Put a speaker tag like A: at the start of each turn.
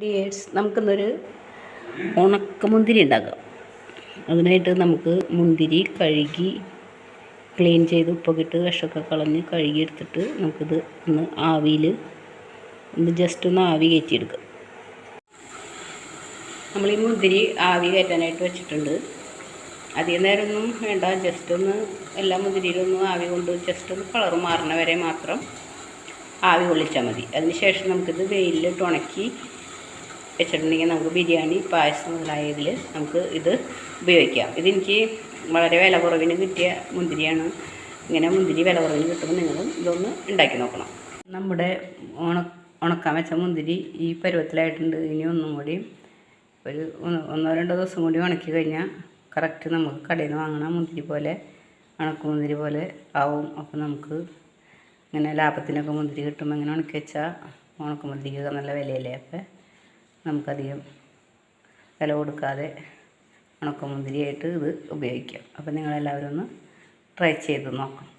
A: Dears, നമുക്കിന്നൊരു ഉണക്കമുന്തിരി ഉണ്ടാക്കാം. അതിനായിട്ട് നമുക്ക് മുന്തിരി കഴുകി ക്ലീൻ ചെയ്ത് ഉപ്പൊക്കെ ഇട്ട് വിഷമൊക്കെ കളഞ്ഞ് കഴുകി എടുത്തിട്ട് നമുക്കിത് ഒന്ന് ആവിയിൽ ജസ്റ്റ് ഒന്ന് ആവി കയറ്റിയെടുക്കാം. നമ്മൾ ഈ മുന്തിരി ആവി കയറ്റാനായിട്ട് വെച്ചിട്ടുണ്ട്. അധികം നേരമൊന്നും വേണ്ട, ജസ്റ്റ് ഒന്ന് എല്ലാ മുന്തിരിയിലൊന്നും ആവി കൊണ്ട് ജസ്റ്റ് ഒന്ന് കളർ മാറണ വരെ മാത്രം ആവി കൊള്ളിച്ചാൽ മതി. അതിനുശേഷം നമുക്കിത് വെയിലിലിട്ട് ഉണക്കി വെച്ചിട്ടുണ്ടെങ്കിൽ നമുക്ക് ബിരിയാണി, പായസം മുതലായതിൽ നമുക്ക് ഇത് ഉപയോഗിക്കാം. ഇതെനിക്ക് വളരെ വില കുറവിന് കിട്ടിയ മുന്തിരിയാണ്. ഇങ്ങനെ മുന്തിരി വില കുറവിന് കിട്ടുമ്പോൾ നിങ്ങളും ഇതൊന്ന് ഉണ്ടാക്കി നോക്കണം. നമ്മുടെ ഉണക്കാൻ വെച്ച മുന്തിരി ഈ പരുവത്തിലായിട്ടുണ്ട്. ഇനി ഒന്നും കൂടി ഒരു 1-2 ദിവസം കൂടി ഉണക്കി കഴിഞ്ഞാൽ കറക്റ്റ് നമുക്ക് കടയിൽ നിന്ന് വാങ്ങണ മുന്തിരി പോലെ, ഉണക്കമുന്തിരി പോലെ ആവും. അപ്പോൾ നമുക്ക് ഇങ്ങനെ ലാഭത്തിനൊക്കെ മുന്തിരി കിട്ടുമ്പോൾ ഇങ്ങനെ ഉണക്കി വെച്ചാൽ ഉണക്കമുന്തിരിക്കൊക്കെ നല്ല വിലയല്ലേ. അപ്പോൾ നമുക്കധികം വില കൊടുക്കാതെ ഉണക്കമുന്തിരിയായിട്ട് ഇത് ഉപയോഗിക്കാം. അപ്പോൾ നിങ്ങളെല്ലാവരും ഒന്ന് ട്രൈ ചെയ്ത് നോക്കണം.